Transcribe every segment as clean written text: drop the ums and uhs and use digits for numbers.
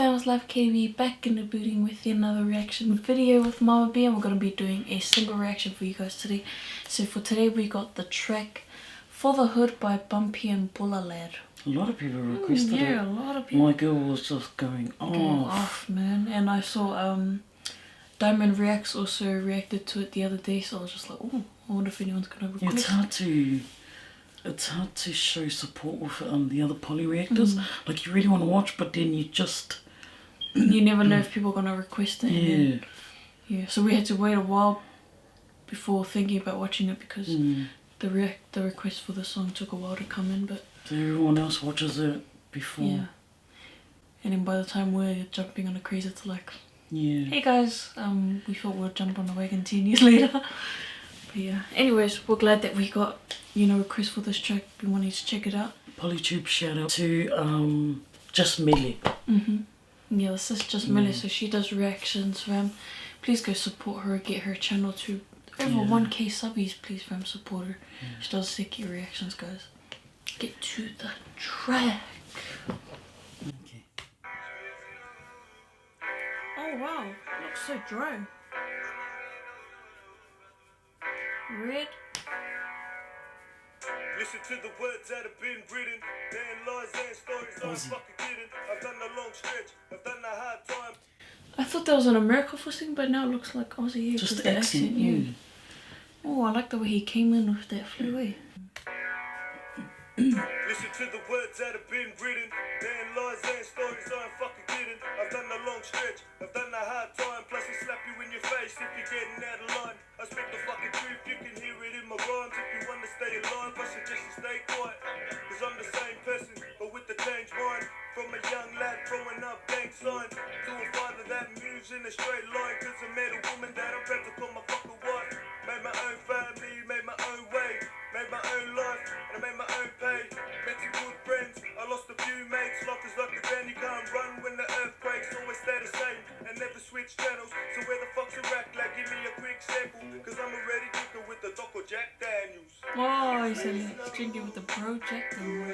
fams, Life KB back in the building with another reaction video with Mama B, and we're going to be doing a single reaction for you guys today. So for today we got the track For the Hood by Bumpy and Bulla Lad. A lot of people requested it. Yeah, a lot of people. My girl was just going off. Man. And I saw Diamond Reacts also reacted to it the other day, so I was just like, oh, I wonder if anyone's going to request. It's hard to show support with the other poly reactors. Like, you really want to watch, but then you just... you never know if people are going to request it. Yeah. Yeah, so we had to wait a while before thinking about watching it because the request for the song took a while to come in, but... So everyone else watches it before. Yeah. And then by the time we're jumping on the craze, it's like... Yeah. Hey guys, we thought we'd jump on the wagon 10 years later. But yeah, anyways, we're glad that we got, you know, requests for this track. We wanted to check it out. Polytube shout out to Just Millie. Yeah, this is Just Millie, so she does reactions, fam. Please go support her, get her channel to over 1k subbies, please, fam, support her. She does sick reactions, guys. Get to the track. Okay. Oh wow, looks so dry. Red. Listen to the words that have been written. Then lies and stories I'm fucking kidding. I've done the long stretch, I've done the hard time. I thought that was an American thing, but now it looks like Aussie. Just the accent, yeah. Oh, I like the way he came in with that fluid. Listen to the words that have been written. Then lies and stories I'm fucking kidding. I've done the long stretch, I've done the hard time. Plus I slap you in your face if you're getting out of line. I speak the fucking truth, you can hear it in my rhymes. If you want to stay alive, I suggest you stay quiet. Cause I'm the same person, but with the changed mind. From a young lad growing up gang sign to a father that moves in a straight line. Cause I met a woman that I'm proud to call my fucking wife. Made my own family, made my own way, made my own life, and I made my own pay. Met some good friends, I lost a few mates. Life is like a band, you can't run when the earth quakes. Always stay the same and never switch channels. So where the fuck's a rack? Like, give me a quick sample, cause I'm already drinking with the Doc or Jack Daniels. Oh, he said he's drinking with the project. Ooh.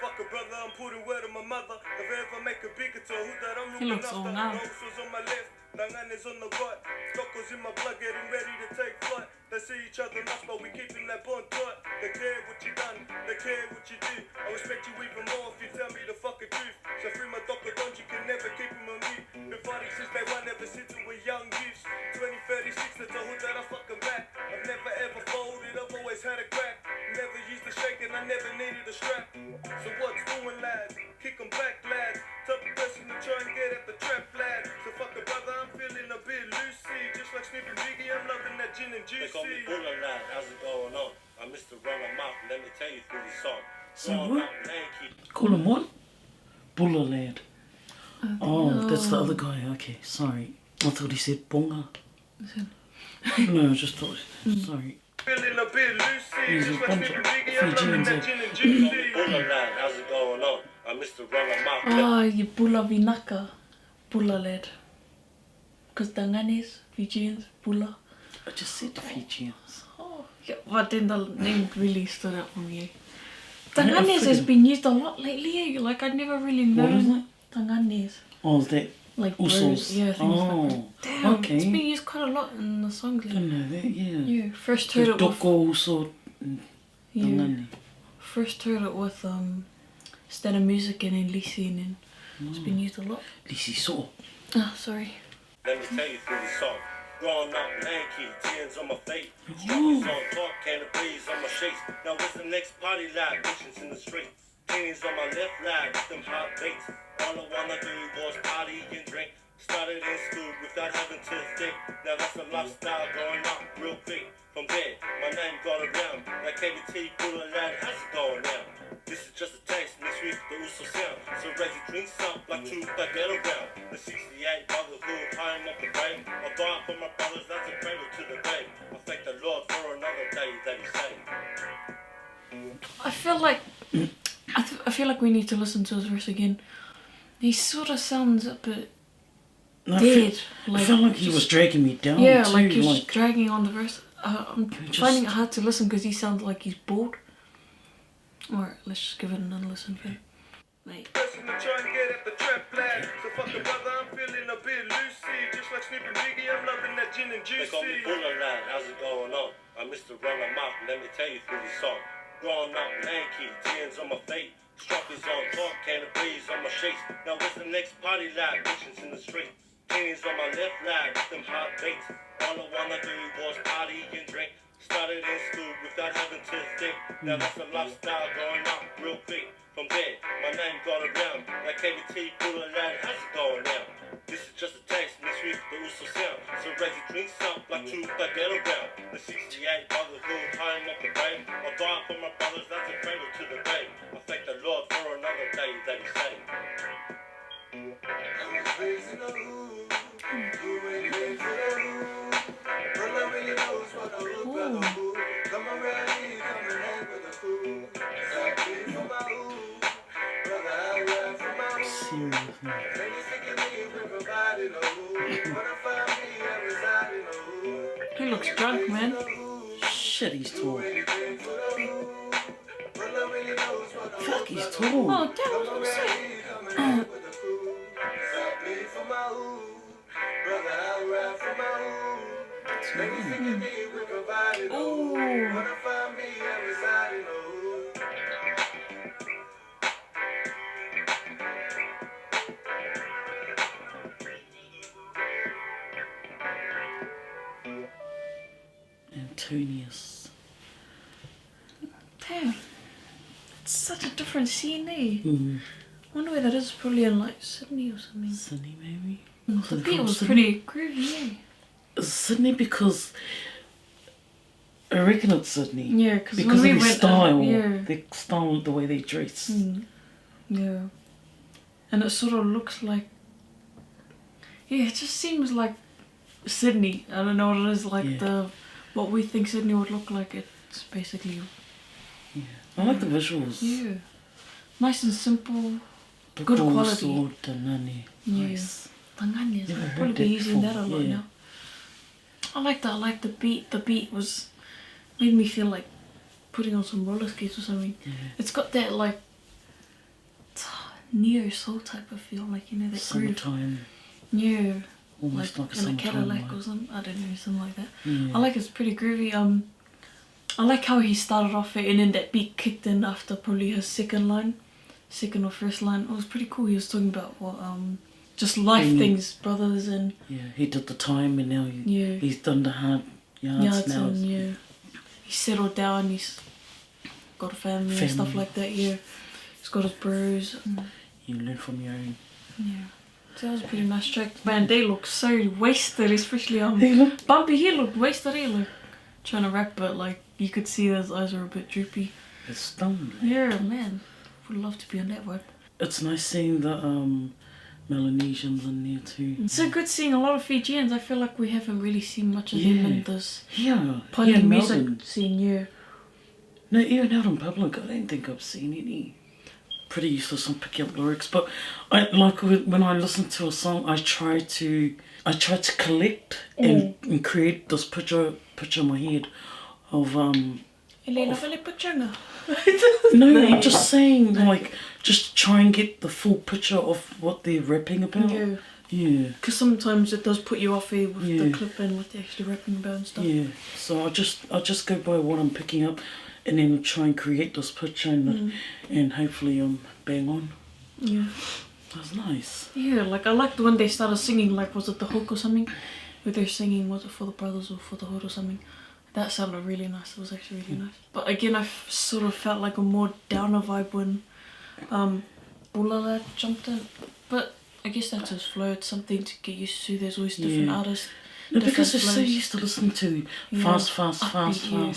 Fuck a brother, I'm putting word on my mother. If I ever make a bigger to who that I'm He looking looks after. old now. Roses on my left, Dangan is on the right. Stockers in my blood, getting ready to take flight. They see each other nuts, but we keeping that bond tight. They care what you done, they care what you do. I respect you even more if you tell me the fucking truth. So free my doctor, don't you can never keep him on mute. Been fighting since they run ever since we were young youths. 2036, that's the hood that I'm fucking back. I've never ever folded, I've always had a crack. Never used to shake and I never needed a strap. So what's doing, lads? Kick 'em back, lads. Tough person to try and get at the trap, lads. So fuck a brother, I'm feeling a bit loosey. Just like Snoop and Biggie, I'm loving that gin and juicy. They call me Bulla Lad, how's it going on? I'm Mr. Run 'em Out, let me tell you through the song. So what? Call him what? Bulla Lad. Oh, that's the other guy. Okay, sorry. I thought he said Bonga. No, I just thought... Sorry. Feeling a bit loosey. He's a Just like bunch Snoop of and Biggie, I'm loving Fijians. that gin and juicy. Bulla Lad, how's it going on? I'm Mr. Run 'em Out. Oh, you Bulla Vinaka. Bulla Lad. Because Danganes, Fijians, Bulla. I just said Fijians. Oh, yeah, but then the name really stood out for me. I Danganes has figured- been used a lot lately. Like, I'd never really What is known it? Danganes. Oh, that... Like Usos. birds, yeah, things like that. Damn, okay. it's been used quite a lot in the songs. I didn't know that, yeah. Yeah, first heard it with... Doko Uso... Yeah, Dangani. first heard it with Stand Up Music and then Lisi, and then it's been used a lot. Lisi So. Ah, sorry. Let me tell you through the song. Growing up lanky, tears on my face. Struggles on top, can't breeze on my shakes. Now what's the next party like? Missions in the streets. Teens on my left line, with them hot dates. All I wanna do was party and drink. Started in school without having to think. Now that's a lifestyle growing up real quick. From there, my name got around. Like KBT, Bulla Lad, how's it going now? This is just a taste, mixed with the Uso sound. So raise your drinks up like two that get around. The 68 brotherhood, high up the brain. I die for my brothers, that's a cradle to the grave. I thank the Lord for another day that he saved. I feel like I feel like we need to listen to his verse again. He sort of sounds a bit No, dead. I felt like he was dragging me down. Yeah, too, like he was just dragging on the verse. I'm finding it hard to listen because he sounds like he's bored. Alright, let's just give it another listen for mate. Listen to try and get at the trap blast. So fuck the brother, I'm feeling a bit loosey. Just like Snoop and Biggie, I'm loving that gin and They call me juicy. Buller Lad, how's it going on? I'm Mr. Run 'em Out, let me tell you through the song. Growing up lanky, tears on my face. Strawberries on top, can of breeze on my shakes. Now what's the next party like? Bitches in the streets. Pennies on my left line, with them hot dates. All I wanna do was party and drink. Started in school without having to think. Now that's a lifestyle growing up real quick. From there, my name got around. Like KBT, Buller Lad, how's it going now? This is just a taste, mixed with the Uso sound. So raise your drinks up like two that get around. The 68 brotherhood, tying up the bay. I'll die for my brothers, that's a cradle to the bay. I thank the Lord for another day that he saved. I was raised in the hood, you ain't been to the hood. But nobody knows what the hood brother hood. Come around here, come and hang with the crew. Cause I bleed for my hood, brother I ride for my hood. Serious, man. Anything you need, we provide in the hood. Wanna find me, I reside in the hood. He looks drunk, man. Shit, he's tall. Anything for the hood. But nobody knows what the Fuck, hood he's brother tall. Oh, damn, I was gonna say. come and hang with the crew. Cause I bleed for my hood, brother I ride for my hood. Anything you need, we provide in the hood. Wanna find me, I reside in the hood. Antonius. Damn. It's such a different scene, eh? Mm. I wonder where that is, probably in like Sydney or something. Sydney, maybe? The beat was Sydney? pretty groovy, Sydney, because I reckon it's Sydney. yeah. Because Because when of we their went style. yeah. Their style, the way they dress. Yeah. And it sort of looks like, yeah, it just seems like Sydney. I don't know what it is, like Yeah. what we think Sydney would look like. It's basically, I like the visuals. yeah, nice and simple. The Good cool quality. sword, Tanani. Yeah. Nice. Tanganias, Never I'll heard probably that be using before, that a lot yeah. now. I like that. I like the beat. The beat was made me feel like putting on some roller skates or something. Yeah. It's got that like neo soul type of feel, like, you know, that groove. Summertime. Yeah, Almost like a in a summertime Cadillac vibe. or something. I don't know, something like that. Yeah. I like it's pretty groovy. I like how he started off it and then that beat kicked in after probably his second or first line. It was pretty cool. He was talking about what just life things, brothers, and Yeah, he did the time and now yeah, he's done the hard yards now. and yeah, he settled down. He's got a family and stuff like that. Yeah, he's got his bros. You learn from your own. Yeah, so that was a pretty nice track. Man, they look so wasted, especially They look- Bumpy. He looked wasted. He like trying to rap, but like you could see his eyes were a bit droopy. It's stoned. Yeah, man, would love to be on that one. It's nice seeing the Melanesians in there too. It's so good seeing a lot of Fijians. I feel like we haven't really seen much of them in this Yeah, poly yeah, music Melbourne. scene. Yeah, No, even out in public, I don't think I've seen any. Pretty useless and picking up lyrics, but I like when I listen to a song, I try to collect and create this picture in my head of No, I'm just saying, like, just try and get the full picture of what they're rapping about. yeah. Yeah. Because sometimes it does put you off here with Yeah. the clip and what they're actually rapping about and stuff. Yeah. So I just go by what I'm picking up, and then try and create this picture and hopefully bang on. Yeah. That's nice. Yeah, like I liked when they started singing, like, was it the hook or something? Where they're singing, was it for the brothers or for the hood or something? That sounded really nice. It was actually really nice. But again, I sort of felt like a more downer vibe when Buller Lad jumped in. But I guess that's his flow. It's something to get used to. There's always different artists. No, because different you're so flows. used to listening to Yeah. fast, Upbeat, yeah.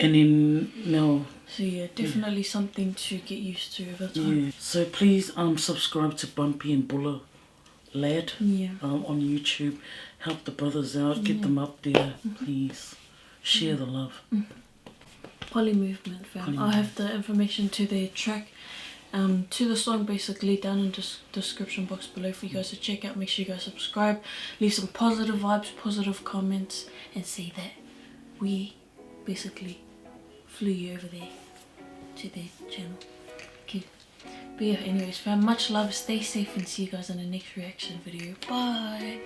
and then now. So yeah, definitely something to get used to over time. Yeah. So please subscribe to Bumpy and Buller Lad Yeah. on YouTube. Help the brothers out. Get them up there, please. Share the love. Poly Movement, fam. Poly I'll have the information to their track to the song basically down in the description box below for you guys to check out. Make sure you guys subscribe, leave some positive vibes, positive comments, and say that we basically flew you over there to their channel. Okay. But yeah, anyways fam, much love, stay safe, and see you guys in the next reaction video. Bye.